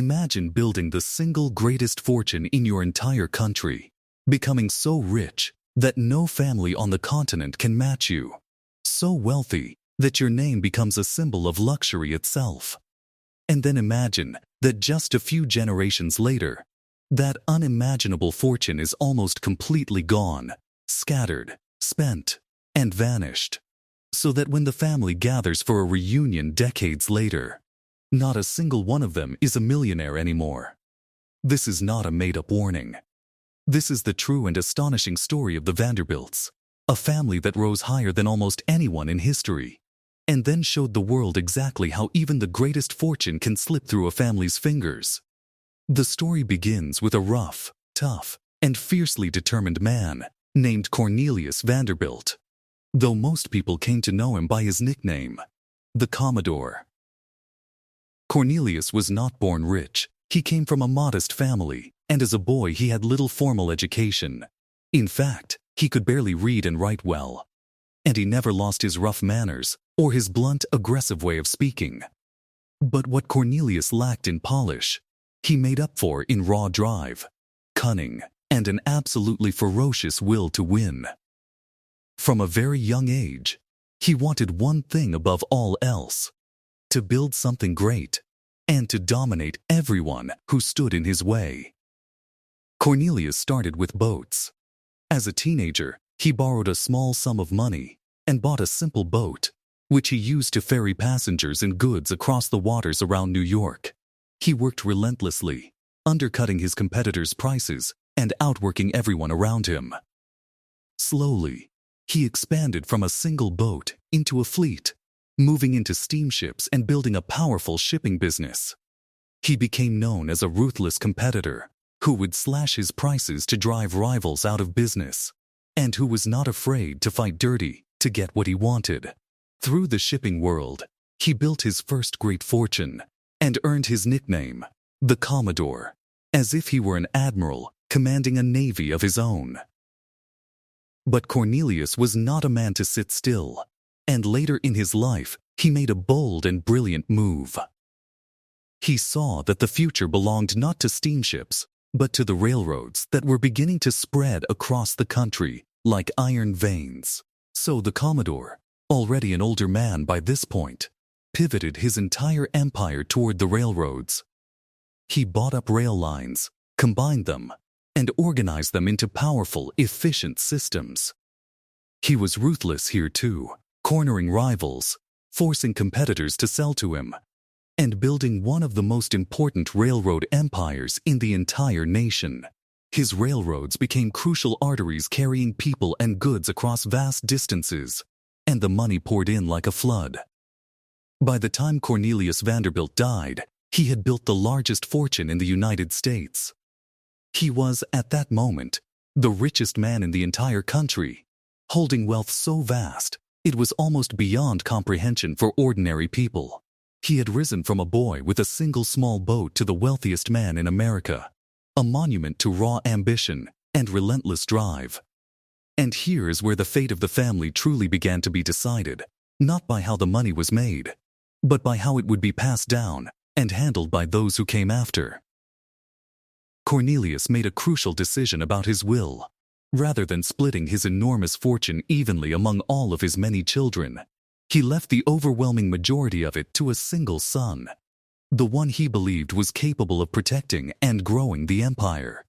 Imagine building the single greatest fortune in your entire country, becoming so rich that no family on the continent can match you, so wealthy that your name becomes a symbol of luxury itself. And then imagine that just a few generations later, that unimaginable fortune is almost completely gone, scattered, spent, and vanished, so that when the family gathers for a reunion decades later, not a single one of them is a millionaire anymore. This is not a made-up warning. This is the true and astonishing story of the Vanderbilts, a family that rose higher than almost anyone in history, and then showed the world exactly how even the greatest fortune can slip through a family's fingers. The story begins with a rough, tough, and fiercely determined man named Cornelius Vanderbilt, though most people came to know him by his nickname, the Commodore. Cornelius was not born rich. He came from a modest family, and as a boy he had little formal education. In fact, he could barely read and write well. And he never lost his rough manners or his blunt, aggressive way of speaking. But what Cornelius lacked in polish, he made up for in raw drive, cunning, and an absolutely ferocious will to win. From a very young age, he wanted one thing above all else: to build something great, and to dominate everyone who stood in his way. Cornelius started with boats. As a teenager, he borrowed a small sum of money and bought a simple boat, which he used to ferry passengers and goods across the waters around New York. He worked relentlessly, undercutting his competitors' prices and outworking everyone around him. Slowly, he expanded from a single boat into a fleet, moving into steamships and building a powerful shipping business. He became known as a ruthless competitor who would slash his prices to drive rivals out of business, and who was not afraid to fight dirty to get what he wanted. Through the shipping world, he built his first great fortune and earned his nickname, the Commodore, as if he were an admiral commanding a navy of his own. But Cornelius was not a man to sit still, and later in his life, he made a bold and brilliant move. He saw that the future belonged not to steamships, but to the railroads that were beginning to spread across the country like iron veins. So the Commodore, already an older man by this point, pivoted his entire empire toward the railroads. He bought up rail lines, combined them, and organized them into powerful, efficient systems. He was ruthless here too, cornering rivals, forcing competitors to sell to him, and building one of the most important railroad empires in the entire nation. His railroads became crucial arteries carrying people and goods across vast distances, and the money poured in like a flood. By the time Cornelius Vanderbilt died, he had built the largest fortune in the United States. He was, at that moment, the richest man in the entire country, holding wealth so vast it was almost beyond comprehension for ordinary people. He had risen from a boy with a single small boat to the wealthiest man in America, a monument to raw ambition and relentless drive. And here is where the fate of the family truly began to be decided, not by how the money was made, but by how it would be passed down and handled by those who came after. Cornelius made a crucial decision about his will. Rather than splitting his enormous fortune evenly among all of his many children, he left the overwhelming majority of it to a single son, the one he believed was capable of protecting and growing the empire.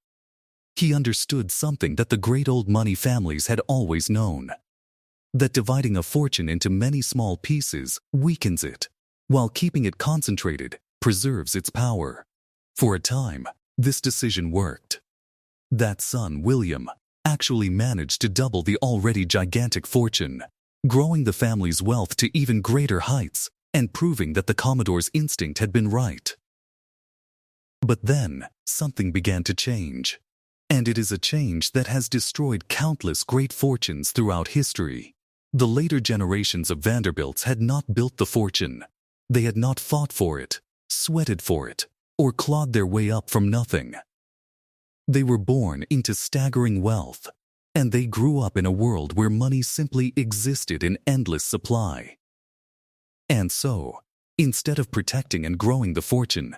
He understood something that the great old money families had always known: that dividing a fortune into many small pieces weakens it, while keeping it concentrated preserves its power. For a time, this decision worked. That son, William, actually managed to double the already gigantic fortune, growing the family's wealth to even greater heights and proving that the Commodore's instinct had been right. But then, something began to change. And it is a change that has destroyed countless great fortunes throughout history. The later generations of Vanderbilts had not built the fortune. They had not fought for it, sweated for it, or clawed their way up from nothing. They were born into staggering wealth, and they grew up in a world where money simply existed in endless supply. And so, instead of protecting and growing the fortune,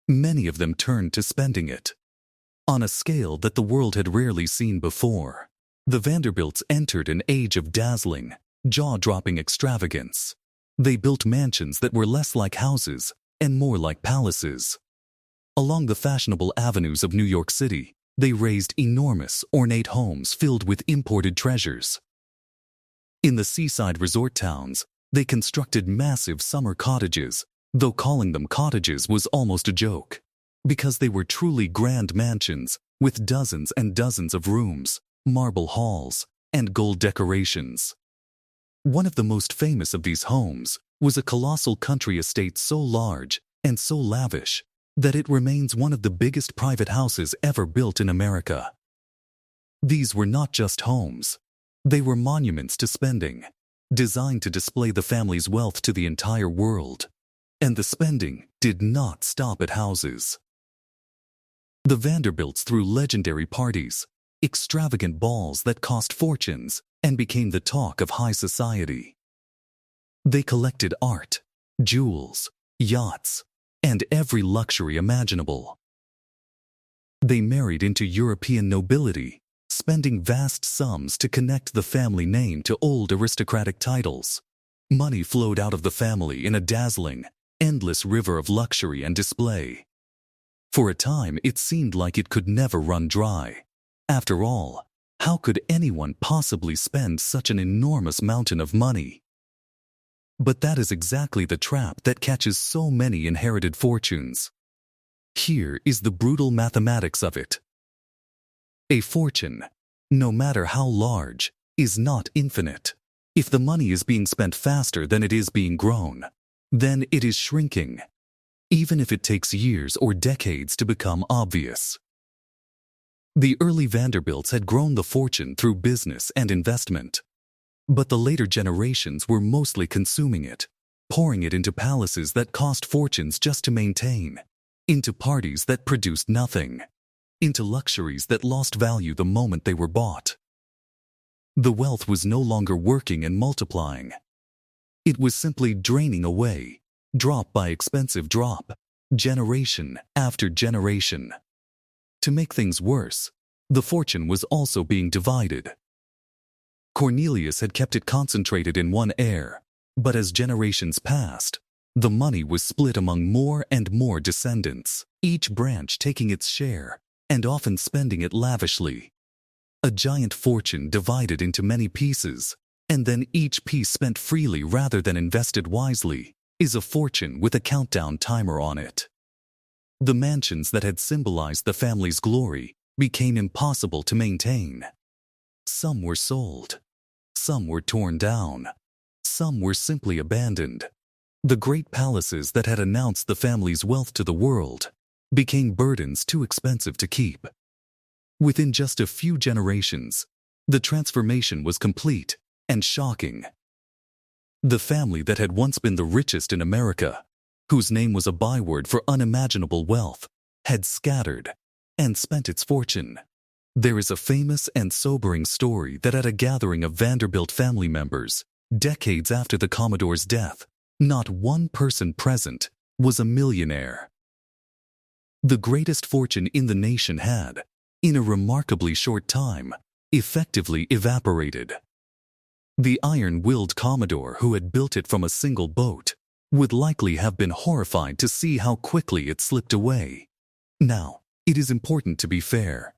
Many of them turned to spending it on a scale that the world had rarely seen before. The Vanderbilts entered an age of dazzling, jaw-dropping extravagance. They built mansions that were less like houses and more like palaces. Along the fashionable avenues of New York City, they raised enormous, ornate homes filled with imported treasures. In the seaside resort towns, they constructed massive summer cottages, though calling them cottages was almost a joke, because they were truly grand mansions with dozens and dozens of rooms, marble halls, and gold decorations. One of the most famous of these homes was a colossal country estate so large and so lavish that it remains one of the biggest private houses ever built in America. These were not just homes. They were monuments to spending, designed to display the family's wealth to the entire world. And the spending did not stop at houses. The Vanderbilts threw legendary parties, extravagant balls that cost fortunes and became the talk of high society. They collected art, jewels, yachts, and every luxury imaginable. They married into European nobility, spending vast sums to connect the family name to old aristocratic titles. Money flowed out of the family in a dazzling, endless river of luxury and display. For a time, it seemed like it could never run dry. After all, how could anyone possibly spend such an enormous mountain of money? But that is exactly the trap that catches so many inherited fortunes. Here is the brutal mathematics of it. A fortune, no matter how large, is not infinite. If the money is being spent faster than it is being grown, then it is shrinking, even if it takes years or decades to become obvious. The early Vanderbilts had grown the fortune through business and investment, but the later generations were mostly consuming it, pouring it into palaces that cost fortunes just to maintain, into parties that produced nothing, into luxuries that lost value the moment they were bought. The wealth was no longer working and multiplying. It was simply draining away, drop by expensive drop, generation after generation. To make things worse, the fortune was also being divided. Cornelius had kept it concentrated in one heir, but as generations passed, the money was split among more and more descendants, each branch taking its share and often spending it lavishly. A giant fortune divided into many pieces, and then each piece spent freely rather than invested wisely, is a fortune with a countdown timer on it. The mansions that had symbolized the family's glory became impossible to maintain. Some were sold. Some were torn down. Some were simply abandoned. The great palaces that had announced the family's wealth to the world became burdens too expensive to keep. Within just a few generations, the transformation was complete and shocking. The family that had once been the richest in America, whose name was a byword for unimaginable wealth, had scattered and spent its fortune. There is a famous and sobering story that at a gathering of Vanderbilt family members, decades after the Commodore's death, not one person present was a millionaire. The greatest fortune in the nation had, in a remarkably short time, effectively evaporated. The iron-willed Commodore who had built it from a single boat would likely have been horrified to see how quickly it slipped away. Now, it is important to be fair.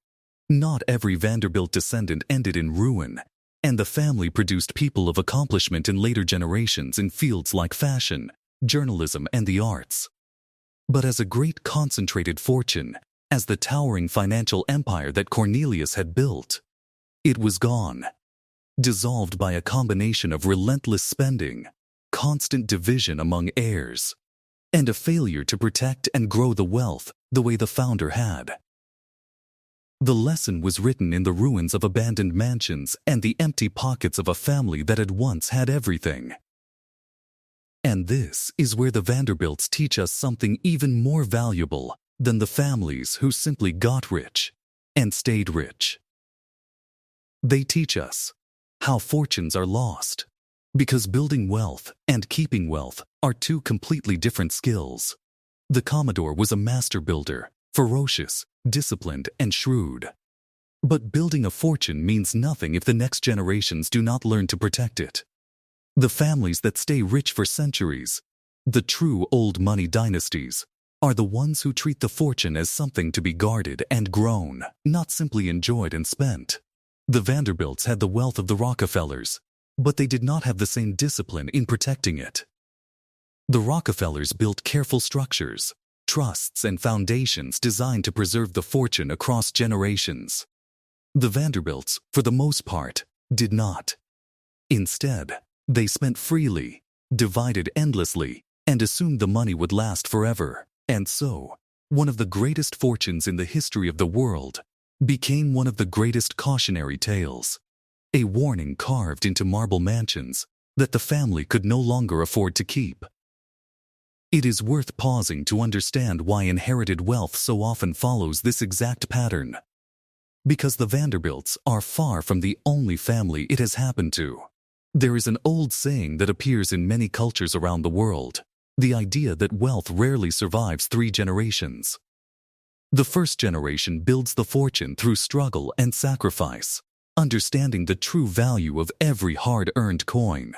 Not every Vanderbilt descendant ended in ruin, and the family produced people of accomplishment in later generations in fields like fashion, journalism, and the arts. But as a great concentrated fortune, as the towering financial empire that Cornelius had built, it was gone, dissolved by a combination of relentless spending, constant division among heirs, and a failure to protect and grow the wealth the way the founder had. The lesson was written in the ruins of abandoned mansions and the empty pockets of a family that had once had everything. And this is where the Vanderbilts teach us something even more valuable than the families who simply got rich and stayed rich. They teach us how fortunes are lost, because building wealth and keeping wealth are two completely different skills. The Commodore was a master builder, ferocious, disciplined, and shrewd. But building a fortune means nothing if the next generations do not learn to protect it. The families that stay rich for centuries, the true old money dynasties, are the ones who treat the fortune as something to be guarded and grown, not simply enjoyed and spent. The Vanderbilts had the wealth of the Rockefellers, but they did not have the same discipline in protecting it. The Rockefellers built careful structures, trusts, and foundations designed to preserve the fortune across generations. The Vanderbilts, for the most part, did not. Instead, they spent freely, divided endlessly, and assumed the money would last forever. And so, one of the greatest fortunes in the history of the world became one of the greatest cautionary tales, a warning carved into marble mansions that the family could no longer afford to keep. It is worth pausing to understand why inherited wealth so often follows this exact pattern. Because the Vanderbilts are far from the only family it has happened to. There is an old saying that appears in many cultures around the world, the idea that wealth rarely survives 3 generations. The first generation builds the fortune through struggle and sacrifice, understanding the true value of every hard-earned coin.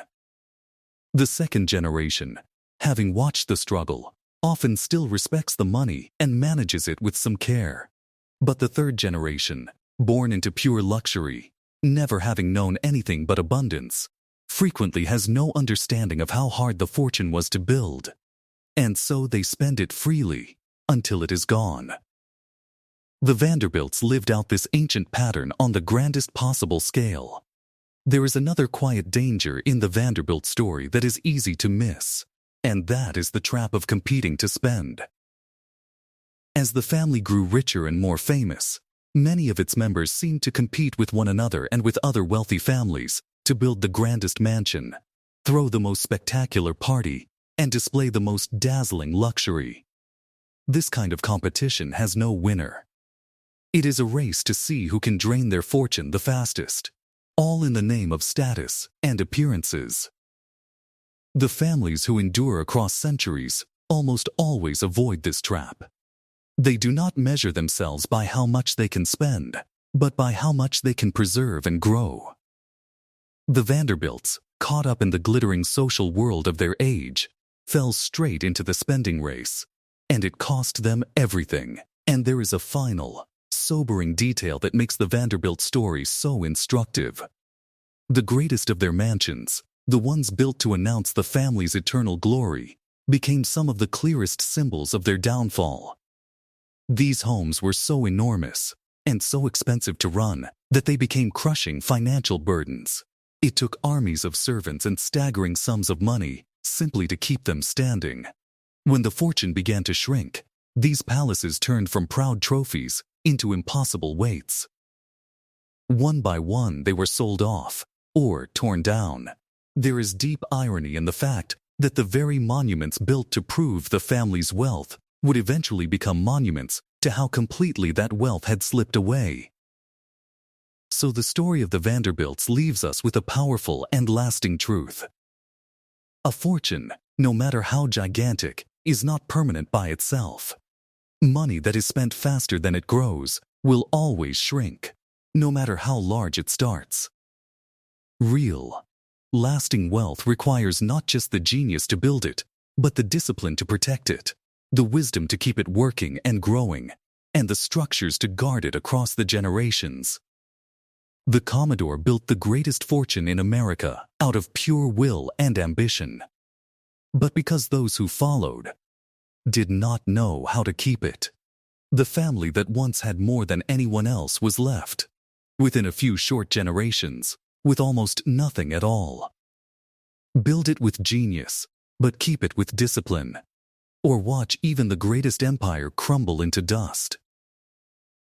The second generation, having watched the struggle, often still respects the money and manages it with some care. But the third generation, born into pure luxury, never having known anything but abundance, frequently has no understanding of how hard the fortune was to build. And so they spend it freely, until it is gone. The Vanderbilts lived out this ancient pattern on the grandest possible scale. There is another quiet danger in the Vanderbilt story that is easy to miss, and that is the trap of competing to spend. As the family grew richer and more famous, many of its members seemed to compete with one another and with other wealthy families to build the grandest mansion, throw the most spectacular party, and display the most dazzling luxury. This kind of competition has no winner. It is a race to see who can drain their fortune the fastest, all in the name of status and appearances. The families who endure across centuries almost always avoid this trap. They do not measure themselves by how much they can spend, but by how much they can preserve and grow. The Vanderbilts, caught up in the glittering social world of their age, fell straight into the spending race, and it cost them everything. And there is a final, sobering detail that makes the Vanderbilt story so instructive. The greatest of their mansions, the ones built to announce the family's eternal glory, became some of the clearest symbols of their downfall. These homes were so enormous and so expensive to run that they became crushing financial burdens. It took armies of servants and staggering sums of money simply to keep them standing. When the fortune began to shrink, these palaces turned from proud trophies into impossible weights. One by one they were sold off or torn down. There is deep irony in the fact that the very monuments built to prove the family's wealth would eventually become monuments to how completely that wealth had slipped away. So the story of the Vanderbilts leaves us with a powerful and lasting truth. A fortune, no matter how gigantic, is not permanent by itself. Money that is spent faster than it grows will always shrink, no matter how large it starts. Real, lasting wealth requires not just the genius to build it, but the discipline to protect it, the wisdom to keep it working and growing, and the structures to guard it across the generations. The Commodore built the greatest fortune in America out of pure will and ambition. But because those who followed did not know how to keep it, the family that once had more than anyone else was left, within a few short generations, with almost nothing at all. Build it with genius, but keep it with discipline, or watch even the greatest empire crumble into dust.